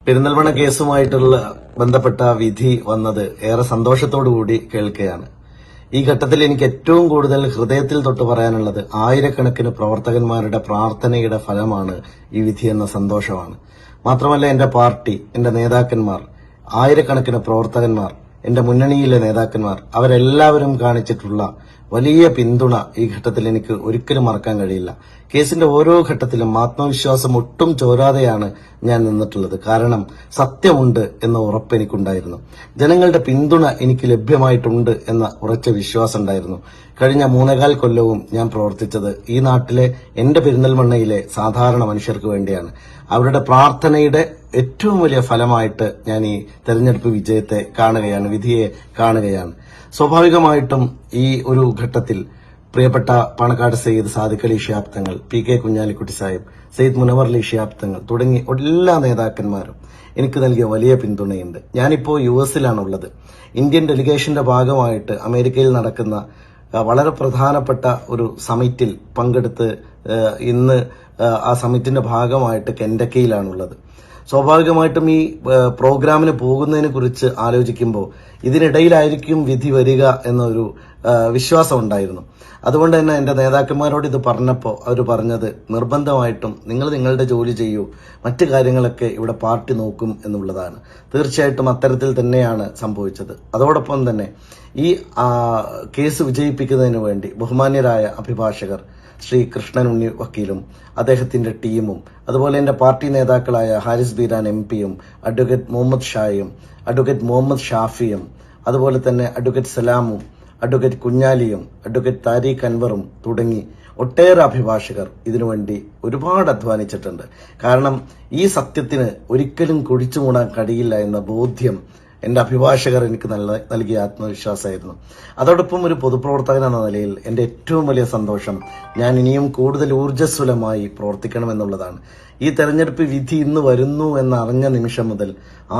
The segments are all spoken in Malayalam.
പെരിന്തൽമണ്ണ കേസുമായിട്ടുള്ള ബന്ധപ്പെട്ട വിധി വന്നത് ഏറെ സന്തോഷത്തോടുകൂടി കേൾക്കുകയാണ്. ഈ ഘട്ടത്തിൽ എനിക്ക് ഏറ്റവും കൂടുതൽ ഹൃദയത്തിൽ തൊട്ട് പറയാനുള്ളത് ആയിരക്കണക്കിന് പ്രവർത്തകന്മാരുടെ പ്രാർത്ഥനയുടെ ഫലമാണ് ഈ വിധി എന്ന സന്തോഷമാണ്. മാത്രമല്ല എന്റെ പാർട്ടി, എന്റെ നേതാക്കന്മാർ, ആയിരക്കണക്കിന് പ്രവർത്തകന്മാർ, എന്റെ മുന്നണിയിലെ നേതാക്കന്മാർ അവരെല്ലാവരും കാണിച്ചിട്ടുള്ള വലിയ പിന്തുണ ഈ ഘട്ടത്തിൽ എനിക്ക് ഒരിക്കലും മറക്കാൻ കഴിയില്ല. കേസിന്റെ ഓരോ ഘട്ടത്തിലും ആത്മവിശ്വാസം ഒട്ടും ചോരാതെയാണ് ഞാൻ നിന്നിട്ടുള്ളത്. കാരണം സത്യമുണ്ട് എന്ന ഉറപ്പ് എനിക്കുണ്ടായിരുന്നു. ജനങ്ങളുടെ പിന്തുണ എനിക്ക് ലഭ്യമായിട്ടുണ്ട് എന്ന ഉറച്ച വിശ്വാസം ഉണ്ടായിരുന്നു. കഴിഞ്ഞ 3.25 കൊല്ലവും ഞാൻ പ്രവർത്തിച്ചത് ഈ നാട്ടിലെ എന്റെ പെരിന്തൽമണ്ണയിലെ സാധാരണ മനുഷ്യർക്ക് വേണ്ടിയാണ്. അവരുടെ പ്രാർത്ഥനയുടെ ഏറ്റവും വലിയ ഫലമായിട്ട് ഞാൻ ഈ തെരഞ്ഞെടുപ്പ് വിജയത്തെ കാണുകയാണ്, വിധിയെ കാണുകയാണ്. സ്വാഭാവികമായിട്ടും ഈ ഒരു ഘട്ടത്തിൽ പ്രിയപ്പെട്ട പാണക്കാട് സയ്യിദ് സാദിഖ് അലി ശിഹാബ് തങ്ങൾ, PK കുഞ്ഞാലിക്കുട്ടി സാഹിബ്, സയ്യിദ് മുനവർ അലി ശിഹാബ് തങ്ങൾ തുടങ്ങി എല്ലാ നേതാക്കന്മാരും എനിക്ക് നൽകിയ വലിയ പിന്തുണയുണ്ട്. ഞാനിപ്പോ US-ലാണുള്ളത്. ഇന്ത്യൻ ഡെലിഗേഷന്റെ ഭാഗമായിട്ട് അമേരിക്കയിൽ നടക്കുന്ന വളരെ പ്രധാനപ്പെട്ട ഒരു സമിറ്റിൽ പങ്കെടുത്ത് ഇന്ന് ആ സമിറ്റിന്റെ ഭാഗമായിട്ട് കെൻഡക്കിയിലാണുള്ളത്. സ്വാഭാവികമായിട്ടും ഈ പ്രോഗ്രാമിന് പോകുന്നതിനെ കുറിച്ച് ആലോചിക്കുമ്പോൾ ഇതിനിടയിലായിരിക്കും വിധി വരിക എന്നൊരു വിശ്വാസം ഉണ്ടായിരുന്നു. അതുകൊണ്ട് തന്നെ എന്റെ നേതാക്കന്മാരോട് ഇത് പറഞ്ഞപ്പോൾ അവർ പറഞ്ഞത് നിർബന്ധമായിട്ടും നിങ്ങൾ നിങ്ങളുടെ ജോലി ചെയ്യൂ, മറ്റു കാര്യങ്ങളൊക്കെ ഇവിടെ പാർട്ടി നോക്കും എന്നുള്ളതാണ്. തീർച്ചയായിട്ടും അത്തരത്തിൽ തന്നെയാണ് സംഭവിച്ചത്. അതോടൊപ്പം തന്നെ ഈ കേസ് വിജയിപ്പിക്കുന്നതിന് വേണ്ടി ബഹുമാന്യരായ അഭിഭാഷകർ ശ്രീ കൃഷ്ണൻ ഉണ്ണി വക്കീലും അദ്ദേഹത്തിന്റെ ടീമും, അതുപോലെ എന്റെ പാർട്ടി നേതാക്കളായ ഹാരിസ് ബീരാൻ MP-യും, അഡ്വക്കേറ്റ് മുഹമ്മദ് ഷായും, അഡ്വക്കേറ്റ് മുഹമ്മദ് ഷാഫിയും, അതുപോലെ തന്നെ അഡ്വക്കേറ്റ് സലാമും, അഡ്വക്കേറ്റ് കുഞ്ഞാലിയും, അഡ്വക്കേറ്റ് താരിഖ് അൻവറും തുടങ്ങി ഒട്ടേറെ അഭിഭാഷകർ ഇതിനുവേണ്ടി ഒരുപാട് അധ്വാനിച്ചിട്ടുണ്ട്. കാരണം ഈ സത്യത്തിന് ഒരിക്കലും കുഴിച്ചു മൂടാൻ കഴിയില്ല എന്ന ബോധ്യം എന്റെ അഭിഭാഷകർ എനിക്ക് നൽകിയ ആത്മവിശ്വാസമായിരുന്നു. അതോടൊപ്പം ഒരു പൊതുപ്രവർത്തകൻ എന്ന നിലയിൽ എന്റെ ഏറ്റവും വലിയ സന്തോഷം ഞാൻ ഇനിയും കൂടുതൽ ഊർജ്ജസ്വലമായി പ്രവർത്തിക്കണമെന്നുള്ളതാണ്. ഈ തെരഞ്ഞെടുപ്പ് വിധി ഇന്ന് വരുന്നു എന്നറിഞ്ഞ നിമിഷം മുതൽ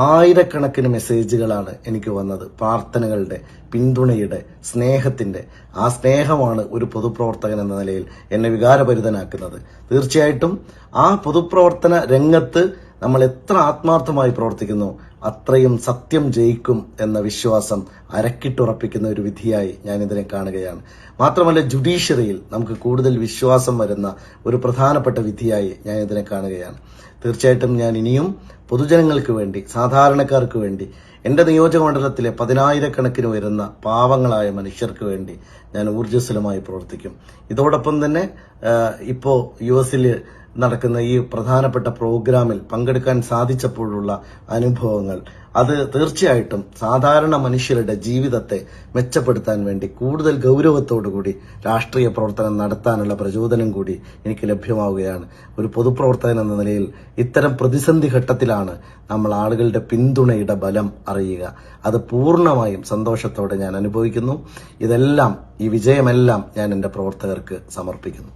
ആയിരക്കണക്കിന് മെസ്സേജുകളാണ് എനിക്ക് വന്നത്. പ്രാർത്ഥനകളുടെ, പിന്തുണയുടെ, സ്നേഹത്തിന്റെ. ആ സ്നേഹമാണ് ഒരു പൊതുപ്രവർത്തകൻ എന്ന നിലയിൽ എന്നെ വികാരഭരിതനാക്കുന്നത്. തീർച്ചയായിട്ടും ആ പൊതുപ്രവർത്തന രംഗത്ത് നമ്മൾ എത്ര ആത്മാർത്ഥമായി പ്രവർത്തിക്കുന്നു അത്രയും സത്യം ജയിക്കും എന്ന വിശ്വാസം അരക്കിട്ടുറപ്പിക്കുന്ന ഒരു വിധിയായി ഞാൻ ഇതിനെ കാണുകയാണ്. മാത്രമല്ല ജുഡീഷ്യറിയിൽ നമുക്ക് കൂടുതൽ വിശ്വാസം വരുന്ന ഒരു പ്രധാനപ്പെട്ട വിധിയായി ഞാൻ ഇതിനെ കാണുകയാണ്. തീർച്ചയായിട്ടും ഞാൻ ഇനിയും പൊതുജനങ്ങൾക്ക് വേണ്ടി, സാധാരണക്കാർക്ക് വേണ്ടി, എന്റെ നിയോജകമണ്ഡലത്തിലെ 10,000-കണക്കിന് വരുന്ന പാവങ്ങളായ മനുഷ്യർക്ക് വേണ്ടി ഞാൻ ഊർജ്ജസ്വലമായി പ്രവർത്തിക്കും. ഇതോടൊപ്പം തന്നെ ഇപ്പോ US-ൽ നടക്കുന്ന ഈ പ്രധാനപ്പെട്ട പ്രോഗ്രാമിൽ പങ്കെടുക്കാൻ സാധിച്ചപ്പോഴുള്ള അനുഭവങ്ങൾ അത് തീർച്ചയായിട്ടും സാധാരണ മനുഷ്യരുടെ ജീവിതത്തെ മെച്ചപ്പെടുത്താൻ വേണ്ടി കൂടുതൽ ഗൗരവത്തോടുകൂടി രാഷ്ട്രീയ പ്രവർത്തനം നടത്താനുള്ള പ്രചോദനം കൂടി എനിക്ക് ലഭ്യമാവുകയാണ്. ഒരു പൊതുപ്രവർത്തകൻ എന്ന നിലയിൽ ഇത്തരം പ്രതിസന്ധി ഘട്ടത്തിലാണ് നമ്മൾ ആളുകളുടെ പിന്തുണയുടെ ബലം അറിയുക. അത് പൂർണ്ണമായും സന്തോഷത്തോടെ ഞാൻ അനുഭവിക്കുന്നു. ഈ വിജയമെല്ലാം ഞാൻ എന്റെ പ്രവർത്തകർക്ക് സമർപ്പിക്കുന്നു.